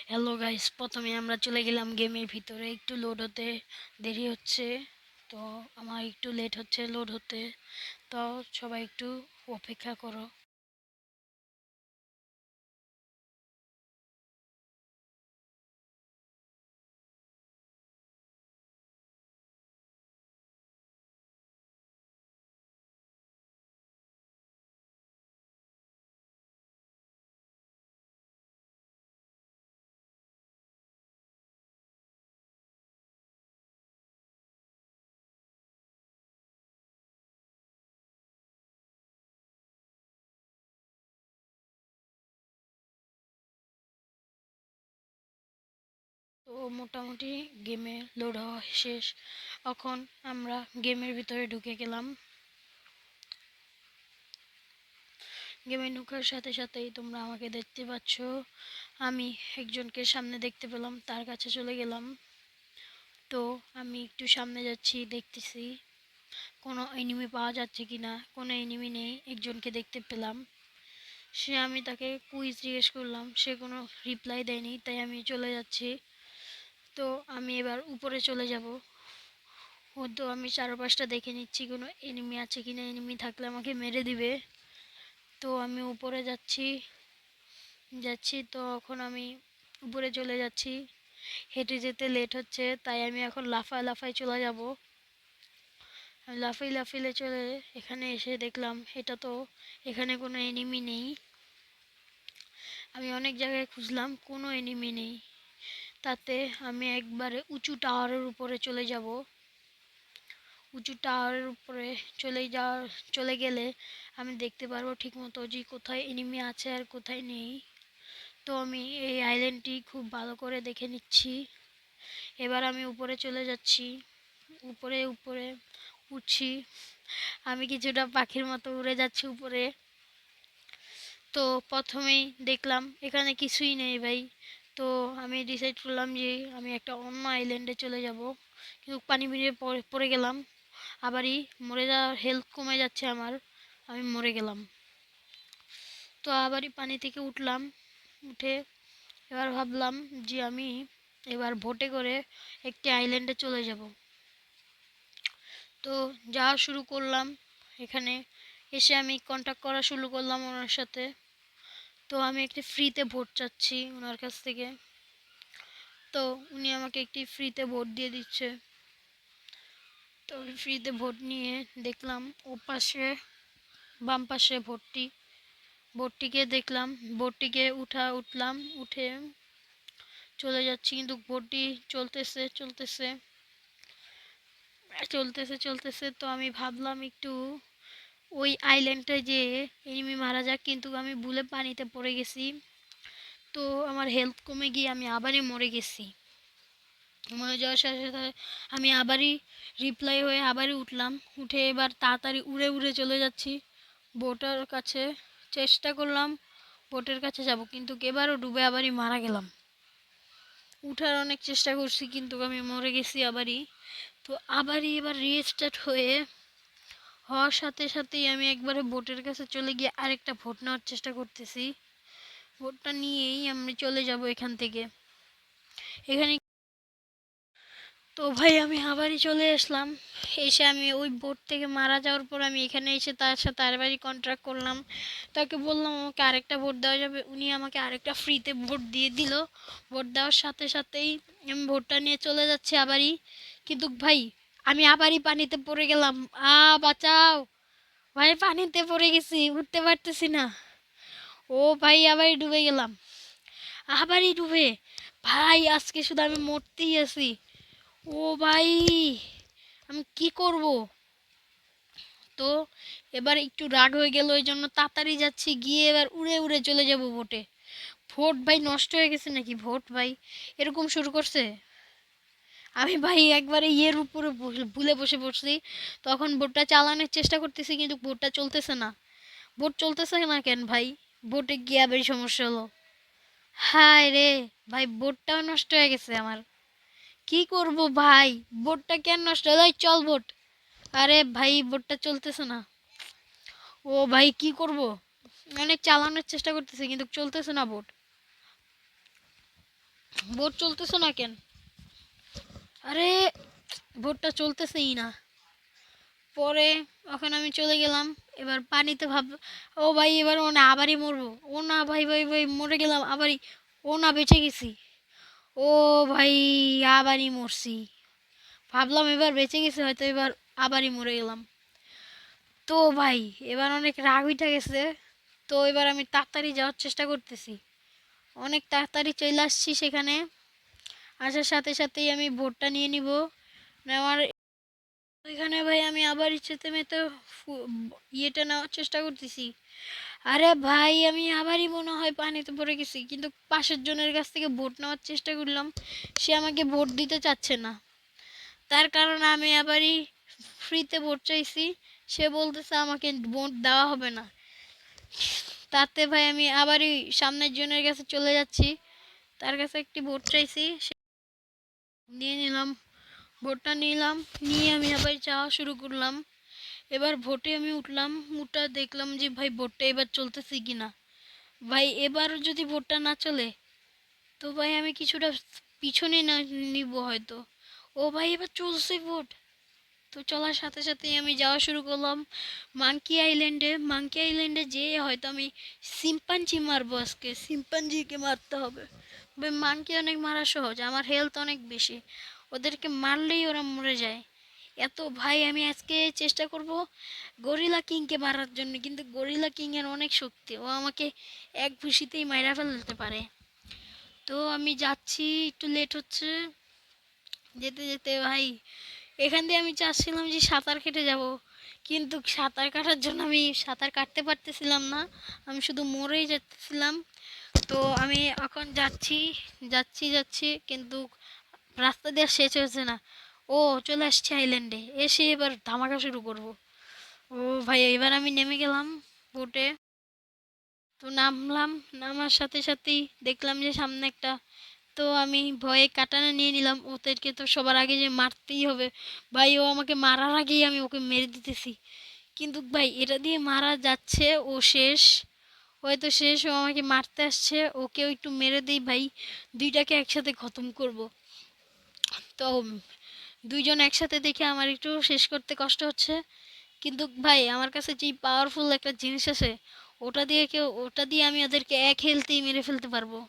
Hello guys, প্রথমে আমরা চলে গেলাম গেমের ভিতরে। একটু লোড হতে দেরি হচ্ছে, তো আমার একটু লেট হচ্ছে লোড হতে। তো সবাই একটু অপেক্ষা করো। তো মোটামুটি গেমে লোড হওয়া শেষ। এখন আমরা গেমের ভিতরে ঢুকে গেলাম। গেমে ঢোকার সাথে সাথেই তোমরা আমাকে দেখতে পাচ্ছ। আমি একজনকে সামনে দেখতে পেলাম, তার কাছে চলে গেলাম। তো আমি একটু সামনে যাচ্ছি, দেখতেছি কোনো এনিমি পাওয়া যাচ্ছে কিনা। কোনো এনিমি নেই, একজনকে দেখতে পেলাম। আমি তাকে কুইজ জিজ্ঞেস করলাম, সে কোনো রিপ্লাই দেয়নি, তাই আমি চলে যাচ্ছি। তো আমি এবার উপরে চলে যাব। তো আমি চারপাশটা দেখে নিচ্ছি কোনো এনিমি আছে কিনা, এনিমি থাকলে আমাকে মেরে দিবে। তো আমি উপরে যাচ্ছি যাচ্ছি তো এখন আমি উপরে চলে যাচ্ছি। হেঁটে যেতে লেট হচ্ছে, তাই আমি এখন লাফায় লাফায় চলে যাব। আমি লাফিয়ে লাফিয়ে চলে এখানে এসে দেখলাম এখানে কোনো এনিমি নেই। আমি অনেক জায়গায় খুঁজলাম, কোনো এনিমি নেই। তাতে আমি একবারে উঁচু টাওয়ারের উপরে চলে যাব। উঁচু টাওয়ারের উপরে চলে গেলে আমি দেখতে পারবো ঠিকমতো যে কোথায় এনিমি আছে আর কোথায় নেই। তো আমি এই আইল্যান্ডটি খুব ভালো করে দেখে নিচ্ছি। এবার আমি উপরে চলে যাচ্ছি। উপরে উপরে উঠছি। আমি কিছুটা পাখির মতো উড়ে যাচ্ছি উপরে। তো প্রথমেই দেখলাম এখানে কিছুই নেই ভাই। তো আমি ডিসাইড করলাম যে আমি একটা অন্য আইল্যান্ডে চলে যাব, কিন্তু পানি ভিড়ে পড়ে গেলাম। আবারই মরে যাওয়ার হেলথ কমে যাচ্ছে আমার, আমি মরে গেলাম। তো আবারই পানি থেকে উঠলাম। উঠে এবার ভাবলাম যে আমি এবার বোটে করে একটি আইল্যান্ডে চলে যাব। তো যাওয়া শুরু করলাম। এখানে এসে আমি কন্ট্যাক্ট করা শুরু করলাম ওনার সাথে। তো আমি একটি ফ্রিতে ভোট চাচ্ছি ওনার কাছ থেকে। তো উনি আমাকে একটি ফ্রিতে ভোট দিয়ে দিচ্ছে। তো আমি ফ্রিতে ভোট নিয়ে দেখলাম ওপাশে বাম পাশে ভোটটিকে দেখলাম। ভোটটিকে উঠলাম, উঠে চলে যাচ্ছি, কিন্তু ভোটটি চলতেছে। তো আমি ভাবলাম একটু ওই আইল্যান্ডটায় যে এনিমি মারা যাক, কিন্তু আমি ভুলে পানিতে পড়ে গেছি। তো আমার হেলথ কমে গিয়ে আমি আবারই মরে গেছি। মরে যাওয়ার সাথে সাথে আমি আবারই রিপ্লাই হয়ে আবারই উঠলাম। উঠে এবার তাড়াতাড়ি উড়ে উড়ে চলে যাচ্ছি বোটের কাছে। চেষ্টা করলাম বোটের কাছে যাব, কিন্তু এবারও ডুবে আবারই মারা গেলাম। উঠার অনেক চেষ্টা করছি, কিন্তু আমি মরে গেছি আবারই। তো আবারই এবার রিস্টার্ট হওয়ার সাথে সাথেই আমি একবারে বোটের কাছে চলে গিয়ে আরেকটা ভোট নেওয়ার চেষ্টা করতেছি। ভোটটা নিয়েই আমি চলে যাব এখান থেকে। এখানে তো ভাই আমি আবারই চলে আসলাম। এসে আমি ওই বোট থেকে মারা যাওয়ার পর আমি এখানে এসে তার সাথে আরেকবারই কন্ট্রাক্ট করলাম। তাকে বললাম আমাকে আরেকটা ভোট দেওয়া যাবে। উনি আমাকে আরেকটা ফ্রিতে ভোট দিয়ে দিল। ভোট দেওয়ার সাথে সাথেই আমি ভোটটা নিয়ে চলে যাচ্ছি আবারই। কিন্তু ভাই আমি আবারই পানিতে পড়ে গেলাম। বাঁচাও ভাই, পানিতে পড়ে গেছি, উঠতে পারতেছি না। ও ভাই আবারই ডুবে গেলাম। আবারই ডুবে ভাই আজকে শুধু আমি মরতেই আছি। ও ভাই আমি কি করব? তো এবার একটু রাগ হয়ে গেল, ওই জন্য তাড়াতাড়ি যাচ্ছি, গিয়ে এবার উড়ে উড়ে চলে যাব ভোটে। ভোট ভাই নষ্ট হয়ে গেছে নাকি? ভোট ভাই এরকম শুরু করছে। আমি ভাই একবারে ইয়ের উপরে ভুলে বসে পড়ছি। তখন ভোটটা চালানোর চেষ্টা করতেছি, কিন্তু ভোটটা চলতেছে না। ভোট চলতেছে না কেন ভাই? ভোটে গিয়ে আবার সমস্যা হলো। হায় রে ভাই, ভোটটাও নষ্ট হয়ে গেছে আমার। কি করব ভাই? ভোটটা কেন নষ্ট হলো? এই চল ভোট। আরে ভাই ভোটটা চলতেছে না। ও ভাই কি করব? অনেক চালানোর চেষ্টা করতেছি, কিন্তু চলতেছে না ভোট। বোট চলতেছে না কেন? আরে বোটটা চলতেছেই না। পরে ওখানে আমি চলে গেলাম। এবার পানিতে ও ভাই এবার ও না আবারই মরবো। ও না ভাই ভাই ভাই মরে গেলাম আবারই। ও না বেঁচে গেছি। ও ভাই আবারই মরছি। ভাবলাম এবার বেঁচে গেছি হয়তো, এবার আবারই মরে গেলাম। তো ভাই এবার অনেক রাগ উঠে গেছে। তো এবার আমি তাড়াতাড়ি যাওয়ার চেষ্টা করতেছি। অনেক তাড়াতাড়ি চলে আসছি সেখানে। আসার সাথে সাথেই আমি বোটটা নিয়ে নিব। নেওয়ার ওইখানে ভাই আমি আবার ইচ্ছেতে মেতে ইয়েটা নেওয়ার চেষ্টা করতেছি। আরে ভাই আমি আবারই মনে হয় পানিতে পড়ে গেছি, কিন্তু পাশের জনের কাছ থেকে ভোট নেওয়ার চেষ্টা করলাম, সে আমাকে ভোট দিতে চাচ্ছে না। তার কারণে আমি আবারই ফ্রিতে ভোট চাইছি, সে বলতেছে আমাকে ভোট দেওয়া হবে না। তাতে ভাই আমি আবারই সামনের জনের কাছে চলে যাচ্ছি, তার কাছে একটি ভোট চাইছি, নিয়ে নিলাম। ভোটটা নিলাম, নিয়ে আমি আবার যাওয়া শুরু করলাম। এবার ভোটে আমি উঠলাম, উঠা দেখলাম যে ভাই ভোটটা এবার চলতেছে কিনা। ভাই এবার যদি ভোটটা না চলে তো ভাই আমি কিছুটা পিছনে না নিব হয়তো। ও ভাই এবার চলছে ভোট। তো চলার সাথে সাথেই আমি যাওয়া শুরু করলাম মাঙ্কি আইল্যান্ডে। মাঙ্কি আইল্যান্ডে যেয়ে হয়তো আমি শিম্পাঞ্জি মারবো আজকে, শিম্পাঞ্জিকে মারতে হবে। ভাই মাঙ্কি অনেক মারা সহজ, আমার হেলথ অনেক বেশি, ওদেরকে মারলেই ওরা মরে যায়। এত ভাই আমি আজকে চেষ্টা করব গরিলা কিংকে মারার জন্য, কিন্তু গরিলা কিং এর অনেক শক্তি, ও আমাকে এক ঘুষিতেই মাইরা ফেলতে পারে। তো আমি যাচ্ছি, একটু লেট হচ্ছে। যেতে যেতে ভাই এখান দিয়ে আমি চাচ্ছিলাম যে সাঁতার কেটে যাব, কিন্তু সাঁতার কাটার জন্য আমি সাঁতার কাটতে পারতেছিলাম না, আমি শুধু মরেই যাচ্ছিলাম। তো আমি এখন যাচ্ছি যাচ্ছি যাচ্ছি, কিন্তু রাস্তা দিয়ে শেষ হয়েছে না। ও চলে আসছে আইল্যান্ডে, এসে এবার ধামাকা শুরু করব। ও ভাই এবার আমি নেমে গেলাম বোটে। তো নামলাম, নামার সাথে সাথেই দেখলাম যে সামনে একটা, তো আমি ভয়ে কাটানা নিয়ে নিলাম, ওদেরকে তো সবার আগে যে মারতেই হবে। ভাই ও আমাকে মারার আগেই আমি ওকে মেরে দিতেছি, কিন্তু ভাই এটা দিয়ে মারা যাচ্ছে, ও শেষ, হয়তো শেষ, ও আমাকে মারতে আসছে, ওকেও একটু মেরে দেই ভাই, দুইটাকে একসাথে খতম করব। তো দুইজন একসাথে দেখে আমার একটু শেষ করতে কষ্ট হচ্ছে, কিন্তু ভাই আমার কাছে যেই পাওয়ারফুল একটা জিনিস আছে, ওটা দিয়ে আমি ওদেরকে এক হেলতেই মেরে ফেলতে পারবো।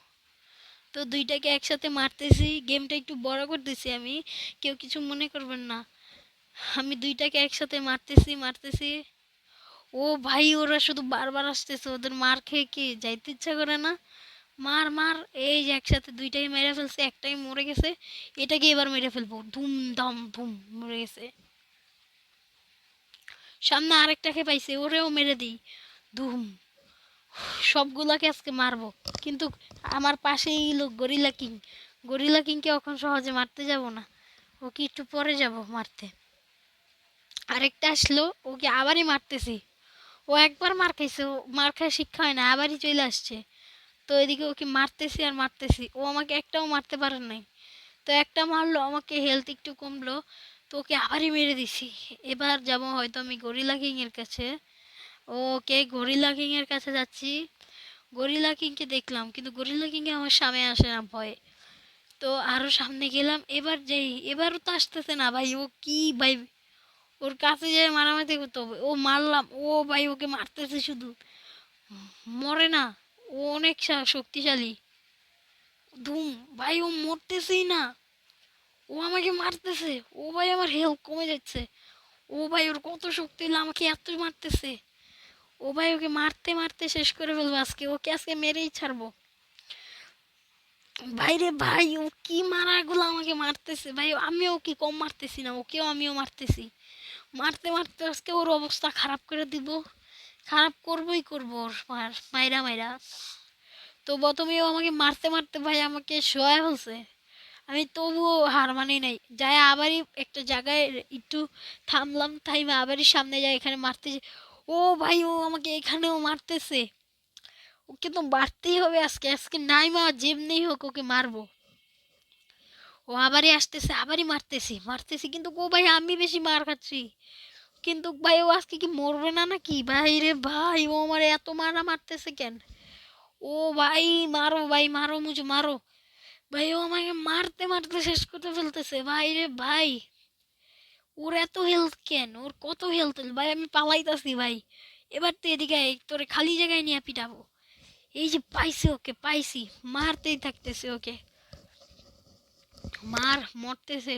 তো দুইটাকে একসাথে মারতেছি, গেমটা একটু বড় করতেছি আমি, কেউ কিছু মনে করবেন না। আমি দুইটাকে একসাথে মারতেছি মারতেছি। ও ভাই ওরা শুধু বারবার আসতেছে, ওদের মার খেয়ে কি যাইতে ইচ্ছা করে না। মার মার, এই যে একসাথে দুইটাই মেরে ফেলছে, একটাই মরে গেছে, এটাকে এবার মেরে ফেলবো, ধুম ধাম ধুম, মরে গেছে। সামনে আরেকটাকে পাইছে, ওরেও মেরে দিই, ধুম। সবগুলাকে আজকে মারবো, কিন্তু আমার পাশেই লোক গরিলা কিং, গরিলা কিংকে এখন সহজে মারতে যাব না, ওকে একটু পরে যাব মারতে। আরেকটা আসলো, ওকে আবারই মারতেছি। ও একবার মার খাইছে, ও মার খায় শিক্ষা হয় না, আবারই চলে আসছে। তো এদিকে ওকে মারতেছি আর মারতেছি, ও আমাকে একটাও মারতে পারে নাই। তো একটা মারলো, আমাকে হেলথ একটু কমলো, তো ওকে আবারই মেরে দিছি। এবার যাব হয়তো আমি গরিলা কিং এর কাছে। ওকে গরিলা কিং এর কাছে যাচ্ছি। গরিলা কিংকে দেখলাম, কিন্তু গরিলা কিং আমার সামনে আসে না ভয়ে। তো আরো সামনে গেলাম, এবারও তো আসতেছে না ভাই, ও কি ভাই, ওর কাছে যেয়ে মারামারি করতে হবে। ও মারলাম, ও ভাই ওকে মারতেছে শুধু, মরে না, ও অনেক শক্তিশালী। ধুম, ভাই ও মরতেছেই না, ও আমাকে মারতেছে। ও ভাই আমার হেলথ কমে যাচ্ছে। ও ভাই ওর কত শক্তি হলো আমাকে এত মারতেছে। ও ভাই ওকে মারতে মারতে শেষ করে ফেলবো আজকে, ওকে আজকে মেরেই ছাড়বো। ভাই রে ভাই, ও কি মারাগুলো আমাকে মারতেছে ভাই, আমিও কি কম মারতেছি না, ওকেও আমিও মারতেছি। মারতে মারতে আজকে ওর অবস্থা খারাপ করে দিব, খারাপ করবই করবো ওর মাইরা মাইরা। তো প্রথমেও আমাকে মারতে মারতে ভাই আমাকে শোয়া ফেলছে, আমি তবুও হার মানি নাই, যাই আবারই একটা জায়গায় একটু থামলাম, থাইমা আবারই সামনে যাই, এখানে মারতে ও ভাই ও আমাকে এখানেও মারতেছে। ওকে তো মারতেই হবে আজকে, আজকে নাই মা যেমনি হোক ওকে মারবো। ও আবারই আসতেছে, আবারই মারতেছি মারতেছি, কিন্তু ও ভাই আমি বেশি মার খাচ্ছি। কিন্তু ভাই ও আজকে কি মরবে না নাকি, ভাই রে ভাই ও আমার এত মারা মারতেছে কেন। ও ভাই মারো ভাই, মারো মুঝে মারো। ভাই ও আমাকে মারতে মারতে শেষ করতে ফেলতেছে ভাই রে ভাই। ওর এত হেলথ কেন? ওর কত হেলথ? ভাই আমি পালাইতাছি ভাই। এবার তো এদিকে আয়, তোরে খালি জায়গায় নিয়ে পিটাবো। এই যে পাইছি, ওকে পাইছি। মারতেই থাকতেছে ওকে। মার, মরতেছে।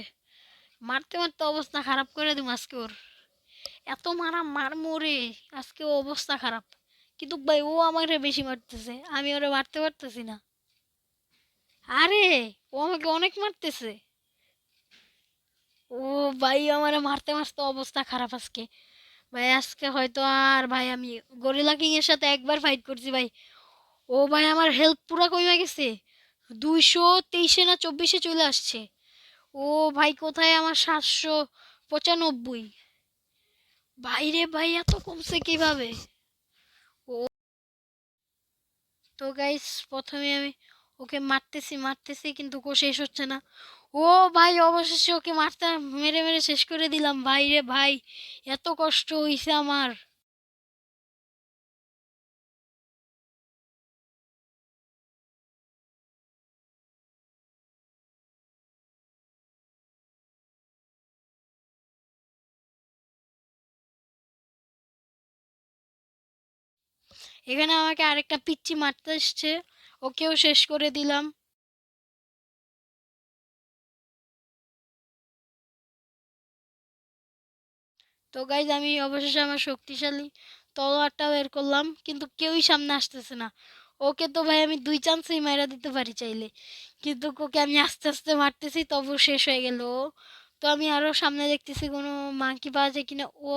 মারতে মারতে অবস্থা খারাপ করে দিম আজকে ওর। এত মারা মার মরে আজকে ও অবস্থা খারাপ। কিন্তু ভাই ও আমাকে বেশি মারতেছে, আমি ওরে মারতে পারতেছি না। আরে ও আমাকে অনেক মারতেছে। ও ভাই আমারে মারতে মারতে অবস্থা খারাপ আজকে। ভাই আজকে হয়তো আর ভাই আমি গরিলা কিং এর সাথে একবার ফাইট করছি ভাই। ও ভাই আমার হেলথ পুরা কমে গেছে। 223-এ না 24-এ চলে আসছে। ও ভাই কোথায় আমার 795। ভাই রে ভাই এত কমছে কিভাবে? ও তো গাইস প্রথমে আমি ওকে মারতেছি মারতেছি কিন্তু ও শেষ হচ্ছে না। ও ভাই অবশেষে ওকে মারতে মেরে মেরে শেষ করে দিলাম ভাই রে ভাই। এত কষ্ট হইছে আমার। এখানে আমাকে আরেকটা পিচ্চি মারতে এসছে, ওকেও শেষ করে দিলাম। তো গাইজ আমি অবশেষে আমার শক্তিশালী তলোয়ারটা বের করলাম কিন্তু কেউই সামনে আসতেছে না। ওকে তো ভাই আমি 2 চান্সেই মাইরা দিতে পারি চাইলে, কিন্তু ওকে আমি আস্তে আস্তে মারতেছি তবু শেষ হয়ে গেল ও। তো আমি আরো সামনে দেখতেছি কোনো মাংকি পাওয়া যায় কিনা। ও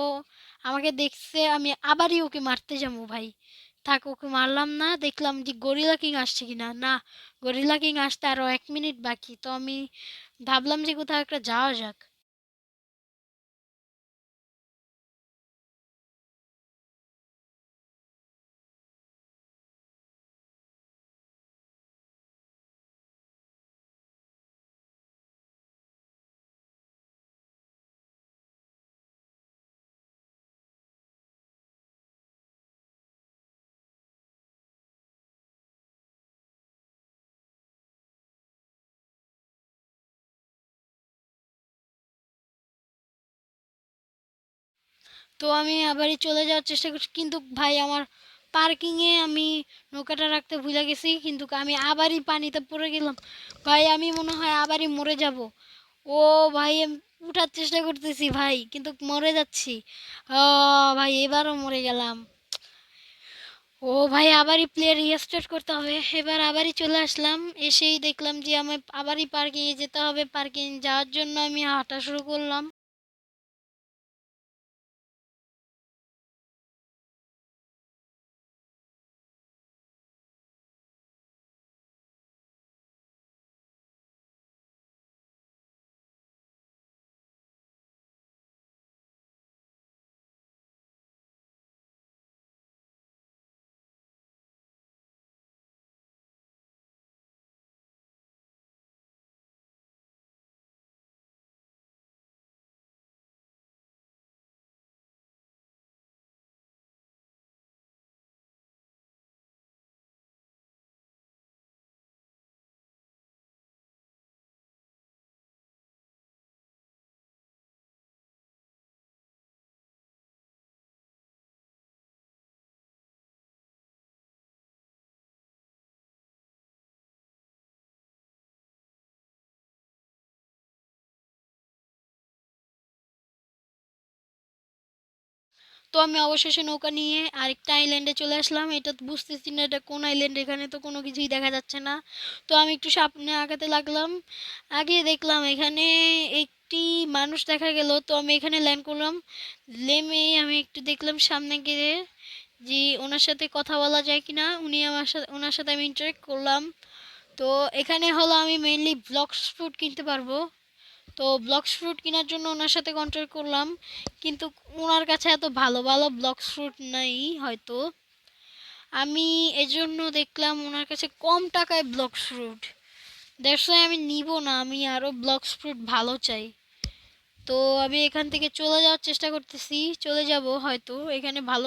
আমাকে দেখছে, আমি আবারই ওকে মারতে যাবো ভাই। থাক ওকে মারলাম না, দেখলাম যে গরিলা কিং আসছে কিনা। না, গরিলা কিং আসতে আরো 1 মিনিট বাকি। তো আমি ভাবলাম যে কোথাও একটা যাওয়া যাক। তো আমি আবারই চলে যাওয়ার চেষ্টা করছি কিন্তু ভাই আমার পার্কিং এ আমি নৌকাটা রাখতে ভুলে গেছি, কিন্তু আমি আবারই পানিতে পড়ে গেলাম। ভাই আমি মনে হয় আবারই মরে যাব। ও ভাই আমি উঠার চেষ্টা করতেছি ভাই কিন্তু মরে যাচ্ছি। ভাই এবারও মরে গেলাম। ও ভাই আবারই প্লেয়ার রিস্টার্ট করতে হবে। এবার আবারই চলে আসলাম, এসেই দেখলাম যে আমার আবারই পার্কিং এ যেতে হবে। পার্কিং যাওয়ার জন্য আমি হাঁটা শুরু করলাম। তো আমি অবশেষে নৌকা নিয়ে আরেকটা আইল্যান্ডে চলে আসলাম। এটা তো বুঝতেছি না এটা কোন আইল্যান্ড, এখানে তো কোনো কিছুই দেখা যাচ্ছে না। তো আমি একটু সামনে আগাতে লাগলাম। আগে দেখলাম এখানে একটি মানুষ দেখা গেল। তো আমি এখানে ল্যান্ড করলাম। নেমে আমি একটু দেখলাম সামনে গিয়ে যে ওনার সাথে কথা বলা যায় কিনা। উনি আমার সাথে, ওনার সাথে আমি ইন্টারেক্ট করলাম। তো এখানে হলো আমি মেইনলি ব্লকস ফ্রুট কিনতে পারবো। তো ব্লক্স ফ্রুট কেনার জন্য ওনার সাথে কন্ট্যাক্ট করলাম, কিন্তু ওনার কাছে এত ভালো ভালো ব্লক্স ফ্রুট নাই হয়তো। আমি এজন্য দেখলাম ওনার কাছে কম টাকায় ব্লক্স ফ্রুট। দ্যাটস ওয়াই আমি নিব না, আমি আরো ব্লক্স ফ্রুট ভালো চাই। তো আমি এখান থেকে চলে যাওয়ার চেষ্টা করতেছি, চলে যাব হয়তো এখানে ভালো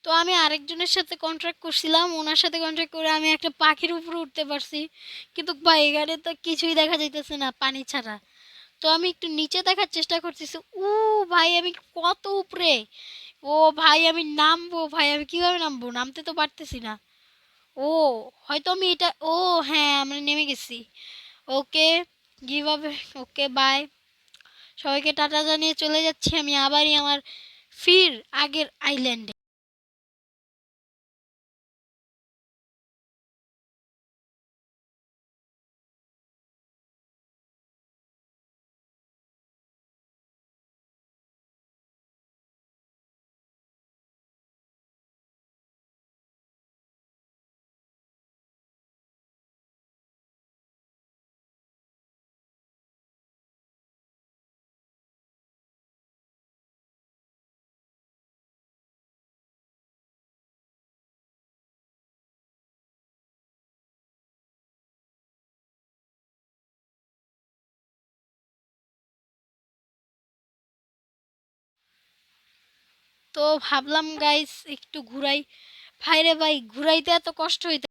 তো আমি আরেকজনের সাথে কন্ট্রাক্ট করছিলাম, ওনার সাথে কন্ট্রাক্ট করে আমি একটা পাখির উপরে উঠতে পারছি। কিন্তু ভাই এখানে তো কিছুই দেখা যাইতেছে না পানি ছাড়া। তো আমি একটু নিচে দেখার চেষ্টা করতেছি। ভাই আমি কত উপরে! ও ভাই আমি নামবো, ভাই আমি কিভাবে নামবো? নামতে তো পারতেছি না। ও হয়তো আমি এটা, হ্যাঁ আমরা নেমে গেছি। ওকে, গিভ আপ। ওকে বাই, সবাইকে টাটা জানিয়ে চলে যাচ্ছি আমি আবারই আমার ফির আগের আইল্যান্ডে। তো ভাবলাম গাইস একটু ঘুরাই। ভাইরে ভাই ঘুরাইতে এত কষ্ট হইতে।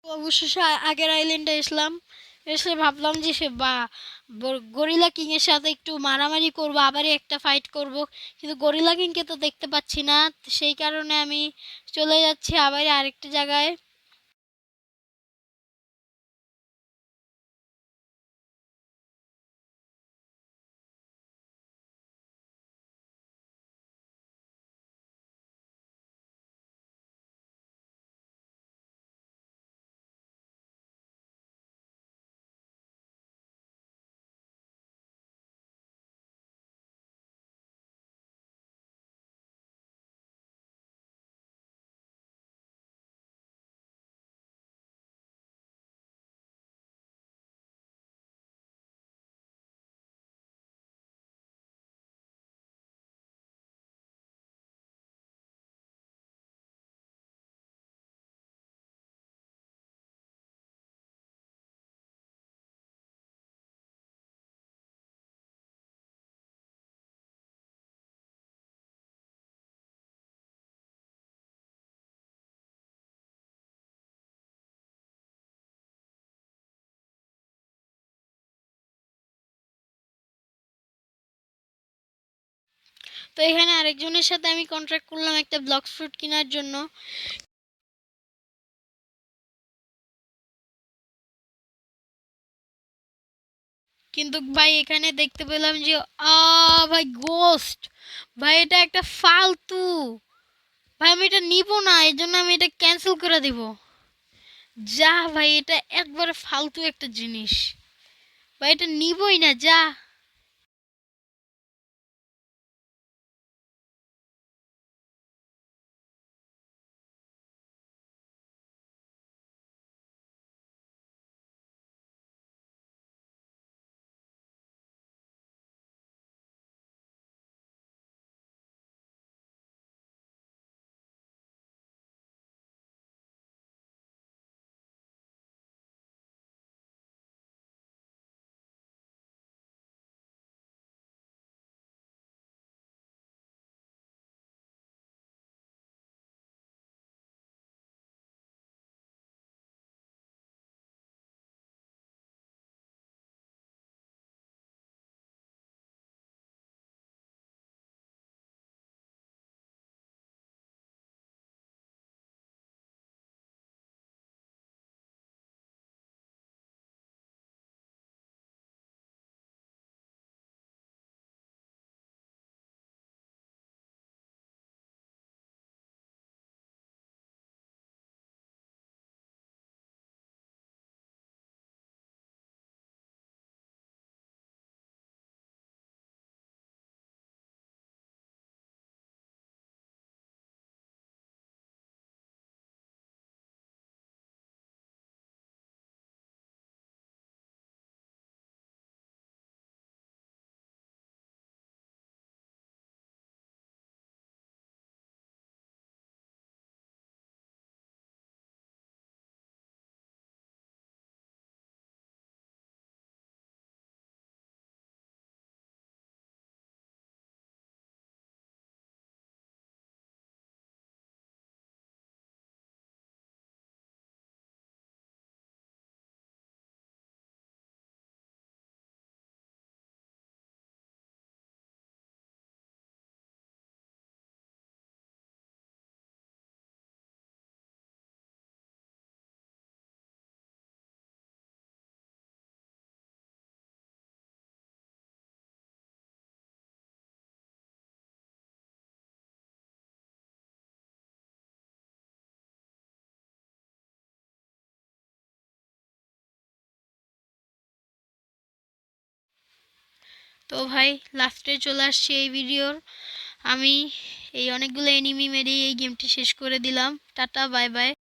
অবশেষে আগের আইল্যান্ডে এসলাম। এসে ভাবলাম যে সে বা গরিলা কিং এর সাথে একটু মারামারি করব, আবারই একটা ফাইট করব। কিন্তু গরিলা কিংকে তো দেখতে পাচ্ছি না, সেই কারণে আমি চলে যাচ্ছি আবার আরেকটা জায়গায়। তো এখানে আরেকজনের সাথে আমি কন্ট্রাক্ট করলাম একটা ব্লক ফ্রুট কেনার জন্য। কিন্তু ভাই এখানে দেখতে পেলাম যে ভাই গোস্ট। ভাই এটা একটা ফালতু। ভাই আমি এটা নিব না, এর জন্য আমি এটা ক্যান্সেল করে দিব। যা ভাই এটা একবারে ফালতু একটা জিনিস। ভাই এটা নিবই না, যা। তো ভাই লাস্টে চলে আসছে এই ভিডিওর। আমি এই অনেকগুলো এনিমি মেরেই এই গেমটি শেষ করে দিলাম। Tata, bye bye.